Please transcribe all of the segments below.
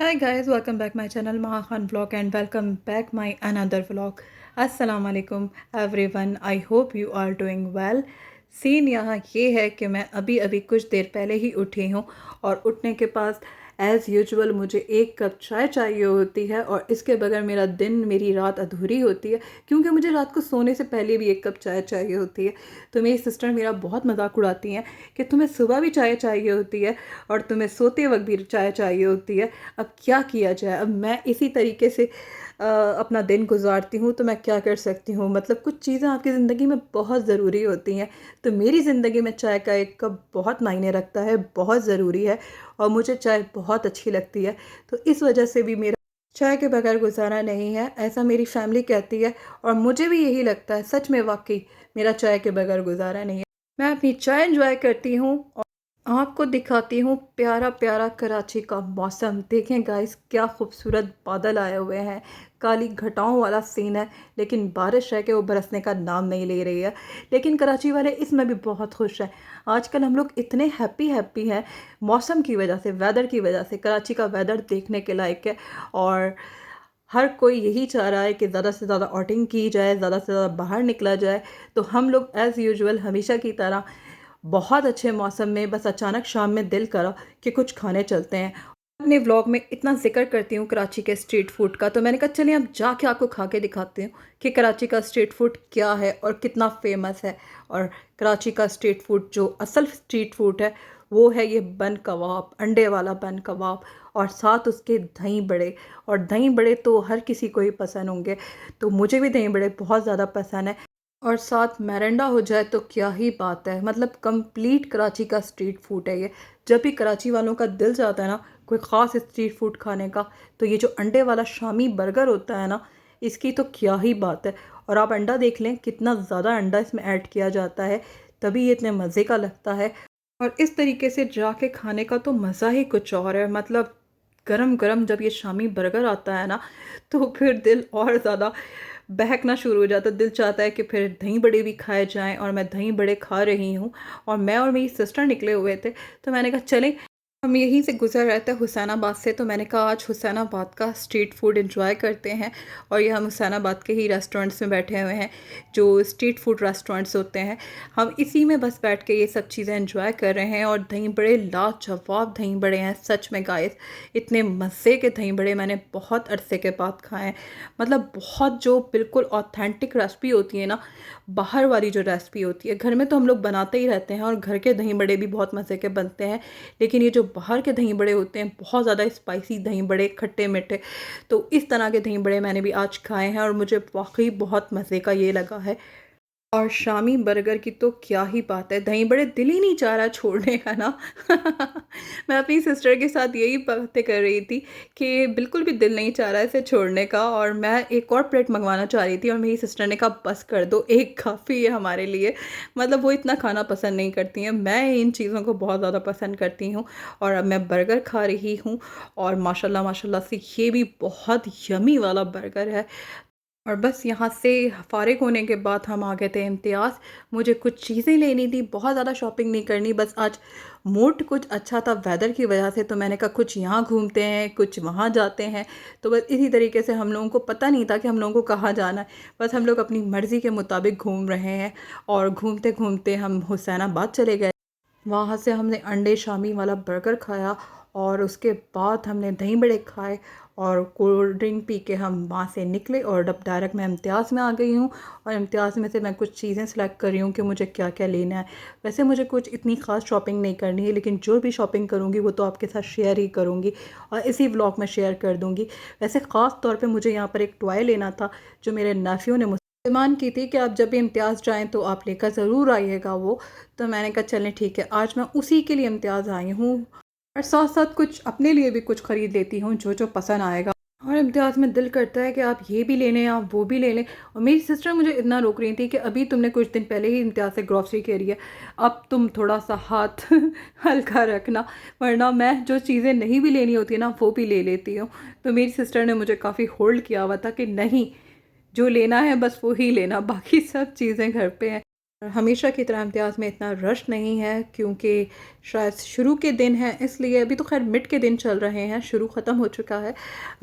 Hi guys, welcome back my channel Maha Khan vlog and welcome back my another vlog. Assalamu alaikum everyone. I hope you are doing well. Scene यहाँ ये है कि मैं अभी अभी कुछ देर पहले ही उठी हूँ और उठने के पास एज़ यूजुअल मुझे एक कप चाय चाहिए होती है और इसके बगैर मेरा दिन मेरी रात अधूरी होती है, क्योंकि मुझे रात को सोने से पहले भी एक कप चाय चाहिए होती है। तो मेरी सिस्टर मेरा बहुत मजाक उड़ाती हैं कि तुम्हें सुबह भी चाय चाहिए होती है और तुम्हें सोते वक्त भी चाय चाहिए होती है। अब क्या किया जाए, अब मैं इसी तरीके से अपना दिन गुजारती हूँ, तो मैं क्या कर सकती हूँ। मतलब कुछ चीज़ें आपकी ज़िंदगी में बहुत ज़रूरी होती हैं, तो मेरी ज़िंदगी में चाय का एक कप बहुत मायने रखता है, बहुत ज़रूरी है और मुझे चाय बहुत अच्छी लगती है। तो इस वजह से भी मेरा चाय के बगैर गुजारा नहीं है, ऐसा मेरी फैमिली कहती है और मुझे भी यही लगता है। सच में वाकई मेरा चाय के बगैर गुजारा नहीं है। मैं अपनी चाय एंजॉय करती हूँ और आपको दिखाती हूँ प्यारा प्यारा कराची का मौसम। देखें गाइस, क्या खूबसूरत बादल आए हुए हैं, काली घटाओं वाला सीन है, लेकिन बारिश है कि वो बरसने का नाम नहीं ले रही है। लेकिन कराची वाले इसमें भी बहुत खुश हैं। आजकल हम लोग इतने हैप्पी हैप्पी हैं मौसम की वजह से, वेदर की वजह से। कराची का वेदर देखने के लायक है और हर कोई यही चाह रहा है कि ज़्यादा से ज़्यादा आउटिंग की जाए, ज़्यादा से ज़्यादा बाहर निकला जाए। तो हम लोग एज़ यूजुअल हमेशा की तरह बहुत अच्छे मौसम में बस अचानक शाम में दिल करा कि कुछ खाने चलते हैं। अपने व्लॉग में इतना जिक्र करती हूँ कराची के स्ट्रीट फूड का, तो मैंने कहा चलिए अब जाके आपको खा के दिखाती हूँ कि कराची का स्ट्रीट फूड क्या है और कितना फेमस है। और कराची का स्ट्रीट फूड, जो असल स्ट्रीट फूड है, वो है ये बन कबाब, अंडे वाला बन कबाब और साथ उसके दही बड़े। और दही बड़े तो हर किसी को ही पसंद होंगे, तो मुझे भी दही बड़े बहुत ज़्यादा पसंद है। और साथ मैरेंडा हो जाए तो क्या ही बात है। मतलब कंप्लीट कराची का स्ट्रीट फूड है ये। जब भी कराची वालों का दिल चाहता है ना कोई ख़ास स्ट्रीट फूड खाने का, तो ये जो अंडे वाला शामी बर्गर होता है ना, इसकी तो क्या ही बात है। और आप अंडा देख लें, कितना ज़्यादा अंडा इसमें ऐड किया जाता है, तभी ये इतने मज़े का लगता है। और इस तरीके से जाके खाने का तो मज़ा ही कुछ और है। मतलब गरम गरम जब ये शामी बर्गर आता है ना, तो फिर दिल और ज़्यादा बहकना शुरू हो जाता है। दिल चाहता है कि फिर दही बड़े भी खाए जाएं, और मैं दही बड़े खा रही हूँ। और मैं और मेरी सिस्टर निकले हुए थे, तो मैंने कहा चलें, हम यहीं से गुजर रहे थे हुसैनाबाद से, तो मैंने कहा आज हुसैनाबाद का स्ट्रीट फूड एंजॉय करते हैं। और ये हम हुसैनाबाद के ही रेस्टोरेंट्स में बैठे हुए हैं, जो स्ट्रीट फूड रेस्टोरेंट्स होते हैं। हम इसी में बस बैठ के ये सब चीज़ें एंजॉय कर रहे हैं। और दही बड़े लाजवाब दही बड़े हैं सच में गाइस। इतने मज़े के दही बड़े मैंने बहुत अरसे के बाद खाए हैं। मतलब बहुत जो बिल्कुल ऑथेंटिक रेसिपी होती है ना, बाहर वाली जो रेसिपी होती है, घर में तो हम लोग बनाते ही रहते हैं और घर के दही बड़े भी बहुत मज़े के बनते हैं, लेकिन ये जो बाहर के दही बड़े होते हैं बहुत ज़्यादा स्पाइसी दही बड़े, खट्टे मीठे, तो इस तरह के दही बड़े मैंने भी आज खाए हैं और मुझे वाकई बहुत मज़े का ये लगा है। और शामी बर्गर की तो क्या ही बात है, दही बड़े दिल ही नहीं चाह रहा छोड़ने का ना। मैं अपनी सिस्टर के साथ यही बातें कर रही थी कि बिल्कुल भी दिल नहीं चाह रहा है इसे छोड़ने का, और मैं एक और प्लेट मंगवाना चाह रही थी और मेरी सिस्टर ने कहा बस कर दो, एक काफ़ी है हमारे लिए। मतलब वो इतना खाना पसंद नहीं करती हैं, मैं इन चीज़ों को बहुत ज़्यादा पसंद करती हूँ। और अब मैं बर्गर खा रही हूँ और माशाल्लाह माशाल्लाह से ये भी बहुत यमी वाला बर्गर है। और बस यहाँ से फ़ारिग होने के बाद हम आ गए थे इम्तियाज़। मुझे कुछ चीज़ें लेनी थी, बहुत ज़्यादा शॉपिंग नहीं करनी, बस आज मूड कुछ अच्छा था वेदर की वजह से, तो मैंने कहा कुछ यहाँ घूमते हैं, कुछ वहाँ जाते हैं। तो बस इसी तरीके से हम लोगों को पता नहीं था कि हम लोगों को कहाँ जाना है, बस हम लोग अपनी मर्ज़ी के मुताबिक घूम रहे हैं। और घूमते घूमते हम हुसैनाबाद चले गए। वहाँ से हमने अंडे शामी वाला बर्गर खाया और उसके बाद हमने दही बड़े खाए और कोल्ड ड्रिंक पी के हम वहाँ से निकले। और अब डायरेक्ट मैं इम्तियाज़ में आ गई हूँ और इम्तियाज़ में से मैं कुछ चीज़ें सेलेक्ट कर रही हूँ कि मुझे क्या क्या लेना है। वैसे मुझे कुछ इतनी ख़ास शॉपिंग नहीं करनी है, लेकिन जो भी शॉपिंग करूँगी वो तो आपके साथ शेयर ही करूँगी और इसी व्लॉग में शेयर कर दूँगी। वैसे ख़ास तौर पर मुझे यहाँ पर एक टॉय लेना था, जो मेरे नेफ्यू ने डिमांड की थी कि आप जब भी इम्तियाज़ जाएँ तो आप लेकर ज़रूर आइएगा वो। तो मैंने कहा चलें ठीक है, आज मैं उसी के लिए इम्तियाज़ आई हूँ और साथ साथ कुछ अपने लिए भी कुछ ख़रीद लेती हूँ जो जो पसंद आएगा। और इम्तियाज़ में दिल करता है कि आप ये भी ले लें, आप वो भी ले लें। और मेरी सिस्टर मुझे इतना रोक रही थी कि अभी तुमने कुछ दिन पहले ही इम्तियाज़ से ग्रॉसरी करी है, अब तुम थोड़ा सा हाथ हल्का रखना, वरना मैं जो चीज़ें नहीं भी लेनी होती है ना वो भी ले लेती हूँ। तो मेरी सिस्टर ने मुझे काफ़ी होल्ड किया हुआ था कि नहीं, जो लेना है बस वो ही लेना, बाकी सब चीज़ें घर पे हैं। हमेशा की तरह इम्तियाज़ में इतना रश नहीं है क्योंकि शायद शुरू के दिन हैं, इसलिए अभी तो खैर मिड के दिन चल रहे हैं, शुरू ख़त्म हो चुका है।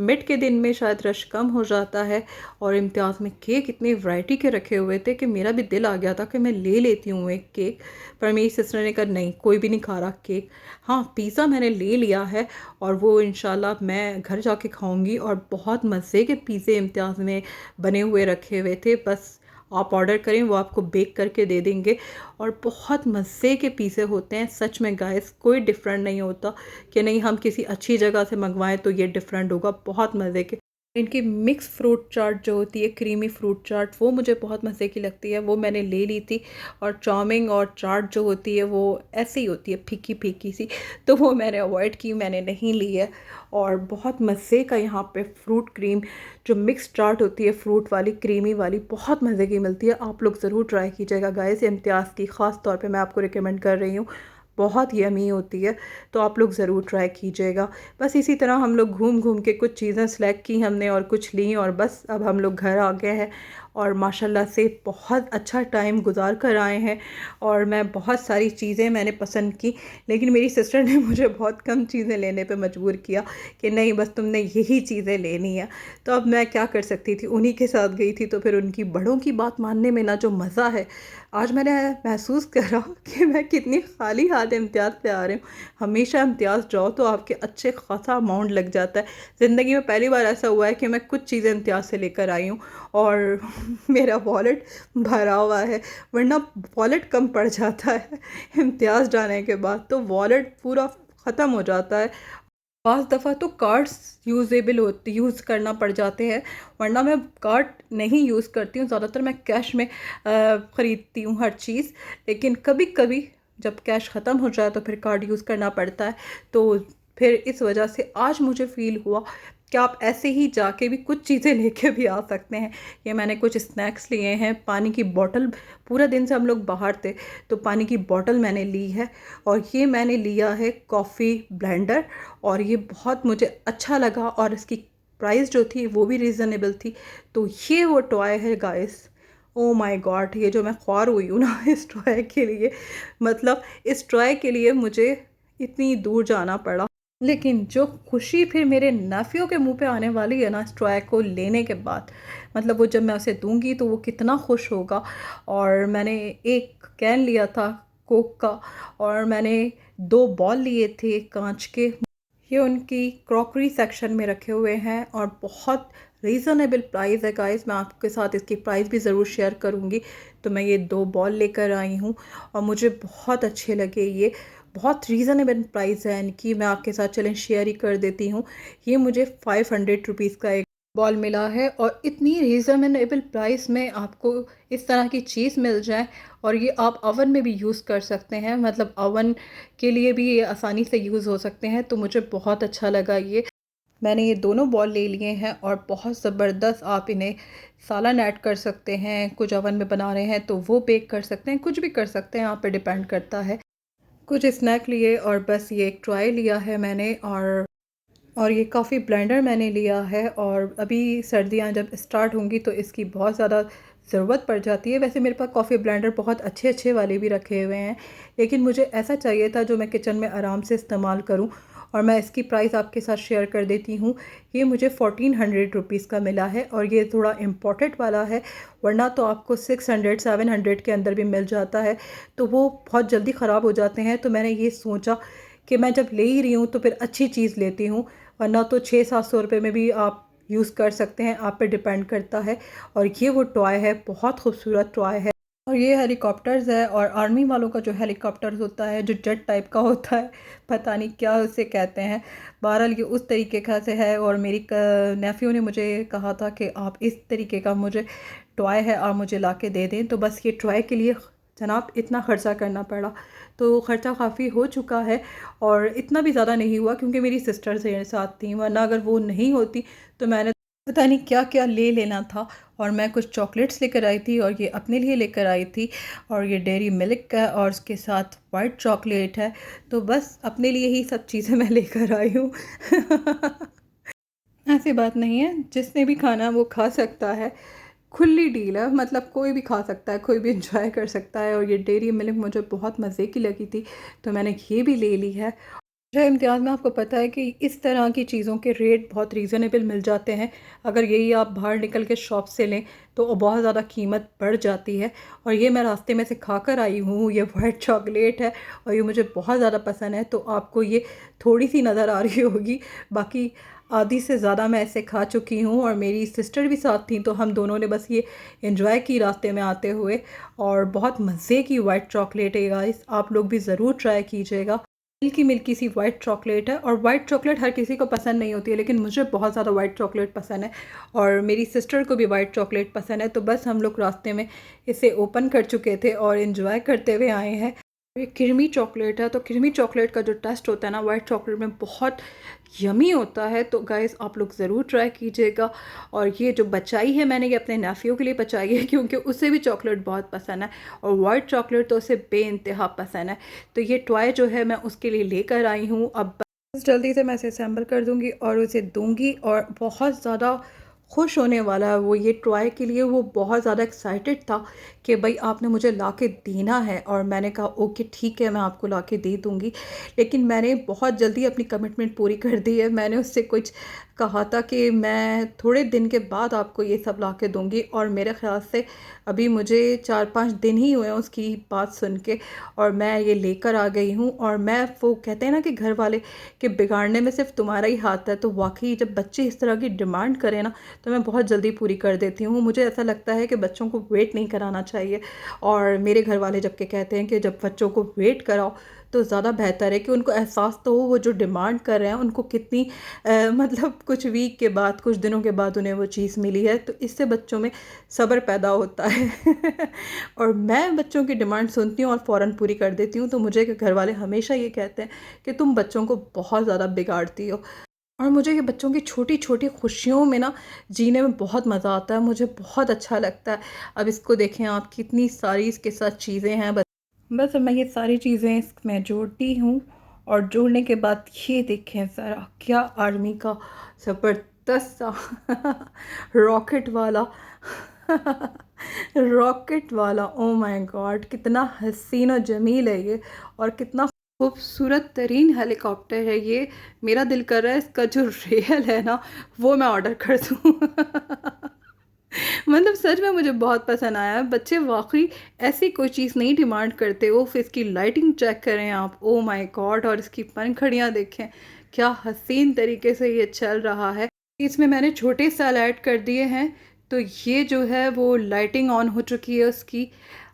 मिड के दिन में शायद रश कम हो जाता है। और इम्तियाज़ में केक इतनी वैरायटी के रखे हुए थे कि मेरा भी दिल आ गया था कि मैं ले लेती हूँ एक केक। पर मेरी सिस्टर ने कहा नहीं, कोई भी नहीं खा रहा केक। हाँ, पिज़्ज़ा मैंने ले लिया है और वो इंशाल्लाह मैं घर जाके खाऊँगी। और बहुत मज़े के पिज़्ज़े इम्तियाज़ में बने हुए रखे हुए थे, बस आप ऑर्डर करें वो आपको बेक करके दे देंगे। और बहुत मज़े के पिज़्ज़े होते हैं सच में गाइस, कोई डिफरेंट नहीं होता कि नहीं हम किसी अच्छी जगह से मंगवाएं तो ये डिफरेंट होगा, बहुत मज़े के। इनकी मिक्स फ्रूट चाट जो होती है, क्रीमी फ्रूट चाट, वो मुझे बहुत मज़े की लगती है, वो मैंने ले ली थी। और चाउमिन और चाट जो होती है वो ऐसी ही होती है, फीकी फीकी सी, तो वो मैंने अवॉइड की, मैंने नहीं ली है। और बहुत मज़े का यहाँ पे फ्रूट क्रीम जो मिक्स चाट होती है, फ्रूट वाली क्रीमी वाली, बहुत मज़े की मिलती है। आप लोग ज़रूर ट्राई कीजिएगा गाइस, इम्तियाज़ की ख़ास तौर पे मैं आपको रिकमेंड कर रही हूँ, बहुत यमी होती है, तो आप लोग ज़रूर ट्राई कीजिएगा। बस इसी तरह हम लोग घूम घूम के कुछ चीज़ें सेलेक्ट की हमने और कुछ ली, और बस अब हम लोग घर आ गए हैं और माशाल्लाह से बहुत अच्छा टाइम गुजार कर आए हैं। और मैं बहुत सारी चीज़ें मैंने पसंद की, लेकिन मेरी सिस्टर ने मुझे बहुत कम चीज़ें लेने पे मजबूर किया कि नहीं बस तुमने यही चीज़ें लेनी है। तो अब मैं क्या कर सकती थी, उन्हीं के साथ गई थी, तो फिर उनकी बड़ों की बात मानने में ना जो मज़ा है, आज मैंने महसूस करा कि मैं कितनी खाली हाथ इम्तियाज़ पे आ रही हूँ। हमेशा इम्तियाज़ जाओ तो आपके अच्छे खासा अमाउंट लग जाता है। ज़िंदगी में पहली बार ऐसा हुआ है कि मैं कुछ चीज़ें इम्तियाज़ से लेकर आई हूँ और मेरा वॉलेट भरा हुआ है, वरना वॉलेट कम पड़ जाता है इम्तियाज़ जाने के बाद, तो वॉलेट पूरा ख़त्म हो जाता है। पाँच दफ़ा तो कार्ड्स यूज़ करना पड़ जाते हैं, वरना मैं कार्ड नहीं यूज़ करती हूँ, ज़्यादातर मैं कैश में ख़रीदती हूँ हर चीज़। लेकिन कभी कभी जब कैश ख़त्म हो जाए तो फिर कार्ड यूज़ करना पड़ता है। तो फिर इस वजह से आज मुझे फ़ील हुआ कि आप ऐसे ही जाके भी कुछ चीज़ें लेके भी आ सकते हैं। ये मैंने कुछ स्नैक्स लिए हैं, पानी की बॉटल, पूरा दिन से हम लोग बाहर थे तो पानी की बॉटल मैंने ली है। और ये मैंने लिया है कॉफ़ी ब्लेंडर, और ये बहुत मुझे अच्छा लगा और इसकी प्राइस जो थी वो भी रीज़नेबल थी। तो ये वो टॉय है गाइस, ओ माय गॉड, ये जो मैं ख्वार हुई हूँ ना इस टॉय के लिए, मतलब इस टॉय के लिए मुझे इतनी दूर जाना पड़ा। लेकिन जो खुशी फिर मेरे नेफ़ियों के मुंह पे आने वाली है ना इस टॉय को लेने के बाद, मतलब वो जब मैं उसे दूंगी तो वो कितना खुश होगा। और मैंने एक कैन लिया था कोक का, और मैंने दो बॉल लिए थे कांच के, ये उनकी क्रॉकरी सेक्शन में रखे हुए हैं और बहुत रीज़नेबल प्राइस है गाइस। मैं आपके साथ इसकी प्राइस भी ज़रूर शेयर करूँगी। तो मैं ये दो बॉल लेकर आई हूँ और मुझे बहुत अच्छे लगे, ये बहुत रीज़नेबल प्राइस है इनकी। मैं आपके साथ चलें शेयर ही कर देती हूँ। ये मुझे 500 रुपीज़ का एक बॉल मिला है, और इतनी रीज़नेबल प्राइस में आपको इस तरह की चीज़ मिल जाए, और ये आप ओवन में भी यूज़ कर सकते हैं, मतलब ओवन के लिए भी ये आसानी से यूज़ हो सकते हैं। तो मुझे बहुत अच्छा लगा ये। मैंने ये दोनों बॉल ले लिए हैं और बहुत ज़बरदस्त, आप इन्हें सालन ऐड कर सकते हैं, कुछ ओवन में बना रहे हैं तो वो बेक कर सकते हैं, कुछ भी कर सकते हैं, आप पे डिपेंड करता है। कुछ स्नैक लिए और बस ये एक ट्राई लिया है मैंने, और ये कॉफ़ी ब्लेंडर मैंने लिया है। और अभी सर्दियाँ जब स्टार्ट होंगी तो इसकी बहुत ज़्यादा ज़रूरत पड़ जाती है। वैसे मेरे पास कॉफ़ी ब्लेंडर बहुत अच्छे अच्छे वाले भी रखे हुए हैं, लेकिन मुझे ऐसा चाहिए था जो मैं किचन में आराम से इस्तेमाल करूं। और मैं इसकी प्राइस आपके साथ शेयर कर देती हूँ। ये मुझे 1400 रुपीज़ का मिला है, और ये थोड़ा इम्पोर्टेड वाला है, वरना तो आपको 600-700 के अंदर भी मिल जाता है, तो वो बहुत जल्दी ख़राब हो जाते हैं। तो मैंने ये सोचा कि मैं जब ले ही रही हूँ तो फिर अच्छी चीज़ लेती हूँ, वरना तो 600-700 रुपये में भी आप यूज़ कर सकते हैं, आप पे डिपेंड करता है। और ये वो टॉय है, बहुत खूबसूरत टॉय है। और ये हेलीकॉप्टर्स है, और आर्मी वालों का जो हेलीकॉप्टर्स होता है, जो जेट टाइप का होता है, पता नहीं क्या उसे कहते हैं, बहरहाल ये उस तरीके का से है। और मेरी नेफ्यू ने मुझे कहा था कि आप इस तरीके का मुझे टॉय है आप मुझे ला के दे दें, तो बस ये टॉय के लिए जनाब इतना ख़र्चा करना पड़ा। तो ख़र्चा काफ़ी हो चुका है, और इतना भी ज़्यादा नहीं हुआ क्योंकि मेरी सिस्टर्स मेरे साथ थी, वरना अगर वो नहीं होती तो मैंने पता नहीं क्या क्या ले लेना था। और मैं कुछ चॉकलेट्स लेकर आई थी, और ये अपने लिए लेकर आई थी, और ये डेयरी मिल्क का है और उसके साथ वाइट चॉकलेट है। तो बस अपने लिए ही सब चीज़ें मैं लेकर आई हूँ ऐसी बात नहीं है, जिसने भी खाना वो खा सकता है। खुली डील है, मतलब कोई भी खा सकता है, कोई भी इंजॉय कर सकता है। और ये डेयरी मिल्क मुझे बहुत मज़े की लगी थी, तो मैंने ये भी ले ली है। अच्छा इम्तियाज़ में आपको पता है कि इस तरह की चीज़ों के रेट बहुत रीज़नेबल मिल जाते हैं। अगर यही आप बाहर निकल के शॉप से लें तो बहुत ज़्यादा कीमत बढ़ जाती है। और ये मैं रास्ते में से खा कर आई हूँ, ये वाइट चॉकलेट है और ये मुझे बहुत ज़्यादा पसंद है। तो आपको ये थोड़ी सी नज़र आ रही होगी, बाकी आधी से ज़्यादा मैं ऐसे खा चुकी हूँ। और मेरी सिस्टर भी साथ थी, तो हम दोनों ने बस ये एंजॉय की रास्ते में आते हुए। और बहुत मज़े की वाइट चॉकलेट है गाइस, आप लोग भी ज़रूर ट्राई कीजिएगा। मिल्की मिल्की सी वाइट चॉकलेट है। और वाइट चॉकलेट हर किसी को पसंद नहीं होती है, लेकिन मुझे बहुत ज़्यादा वाइट चॉकलेट पसंद है और मेरी सिस्टर को भी वाइट चॉकलेट पसंद है। तो बस हम लोग रास्ते में इसे ओपन कर चुके थे और इन्जॉय करते हुए आए हैं। ये क्रीमी चॉकलेट है, तो क्रीमी चॉकलेट का जो टेस्ट होता है ना वाइट चॉकलेट में, बहुत यमी होता है। तो गाइस आप लोग ज़रूर ट्राई कीजिएगा। और ये जो बचाई है मैंने, ये अपने नेफ्यू के लिए बचाई है, क्योंकि उसे भी चॉकलेट बहुत पसंद है और वाइट चॉकलेट तो उसे बेइंतहा पसंद है। तो ये टॉय जो है मैं उसके लिए लेकर आई हूँ। अब बस जल्दी से मैं इसे असेंबल कर दूँगी और उसे दूँगी। और बहुत ज़्यादा खुश होने वाला है वो ये टॉय के लिए। वो बहुत ज़्यादा एक्साइटेड था कि भाई आपने मुझे ला के देना है। और मैंने कहा ओके ठीक है, मैं आपको ला के दे दूँगी। लेकिन मैंने बहुत जल्दी अपनी कमिटमेंट पूरी कर दी है। मैंने उससे कुछ कहा था कि मैं थोड़े दिन के बाद आपको ये सब ला के दूँगी। और मेरे ख़्याल से अभी मुझे 4-5 दिन ही हुए हैं उसकी बात सुन के, और मैं ये लेकर आ गई हूँ। और मैं, वो कहते हैं ना कि घर वाले कि बिगाड़ने में सिर्फ तुम्हारा ही हाथ है, तो वाकई जब बच्चे इस तरह की डिमांड करें ना, तो मैं बहुत जल्दी पूरी कर देती हूँ। मुझे ऐसा लगता है कि बच्चों को वेट नहीं कराना चाहिए। और मेरे घर वाले जबकि कहते हैं कि जब बच्चों को वेट कराओ तो ज़्यादा बेहतर है, कि उनको एहसास तो हो वो जो डिमांड कर रहे हैं उनको कितनी मतलब कुछ वीक के बाद, कुछ दिनों के बाद उन्हें वो चीज़ मिली है। तो इससे बच्चों में सब्र पैदा होता है। और मैं बच्चों की डिमांड सुनती हूँ और फ़ौरन पूरी कर देती हूँ। तो मुझे घर वाले हमेशा ये कहते हैं कि तुम बच्चों को बहुत ज़्यादा बिगाड़ती हो। और मुझे ये बच्चों की छोटी छोटी खुशियों में ना जीने में बहुत मज़ा आता है, मुझे बहुत अच्छा लगता है। अब इसको देखें आप, कितनी सारी इसके साथ चीज़ें हैं। बस अब मैं ये सारी चीज़ें इसमें जोड़ती हूँ। और जोड़ने के बाद ये देखें ज़रा, क्या आर्मी का ज़बरदस्त सा रॉकेट वाला रॉकेट वाला, ओ माय गॉड कितना हसीन और जमील है ये, और कितना खूबसूरत तरीन हेलीकॉप्टर है ये। मेरा दिल कर रहा है इसका जो रियल है ना वो मैं ऑर्डर कर दूँ। मतलब सच में मुझे बहुत पसंद आया। बच्चे वाकई ऐसी कोई चीज़ नहीं डिमांड करते। वो फिर इसकी लाइटिंग चेक करें आप, ओ माय गॉड, और इसकी पंखड़ियाँ देखें, क्या हसीन तरीके से ये चल रहा है। इसमें मैंने छोटे सेल ऐड कर दिए हैं, तो ये जो है वो लाइटिंग ऑन हो चुकी है उसकी,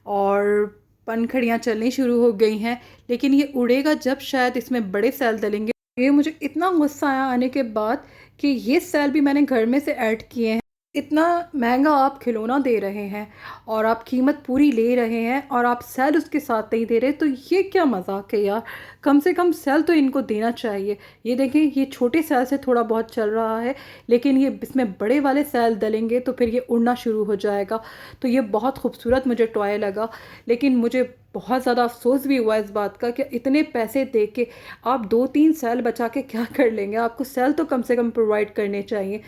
और पंखड़ियाँ चलनी शुरू हो गई हैं। लेकिन ये उड़ेगा जब शायद इसमें बड़े सेल डलेंगे। ये मुझे इतना गुस्सा आया आने के बाद कि ये सेल भी मैंने घर में से ऐड किए हैं। इतना महंगा आप खिलौना दे रहे हैं और आप कीमत पूरी ले रहे हैं और आप सेल उसके साथ नहीं दे रहे, तो ये क्या मजाक है यार। कम से कम सेल तो इनको देना चाहिए। ये देखें, ये छोटे सेल से थोड़ा बहुत चल रहा है, लेकिन ये इसमें बड़े वाले सेल डलेंगे तो फिर ये उड़ना शुरू हो जाएगा। तो ये बहुत खूबसूरत मुझे टॉय लगा। लेकिन मुझे बहुत ज़्यादा अफसोस भी हुआ इस बात का कि इतने पैसे दे के आप 2-3 सेल बचा के क्या कर लेंगे। आपको सेल तो कम से कम प्रोवाइड करने चाहिए।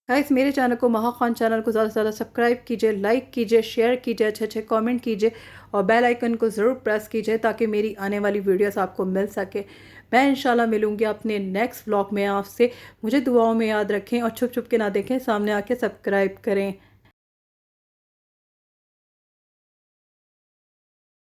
गाइस मेरे चैनल को, महा खान चैनल को ज़्यादा से ज़्यादा सब्सक्राइब कीजिए, लाइक कीजिए, शेयर कीजिए, अच्छे अच्छे कमेंट कीजिए और बेल आइकन को ज़रूर प्रेस कीजिए ताकि मेरी आने वाली वीडियोस आपको मिल सके। मैं इंशाल्लाह मिलूँगी अपने नेक्स्ट व्लॉग में आपसे। मुझे दुआओं में याद रखें और छुप छुप के ना देखें, सामने आके सब्सक्राइब करें।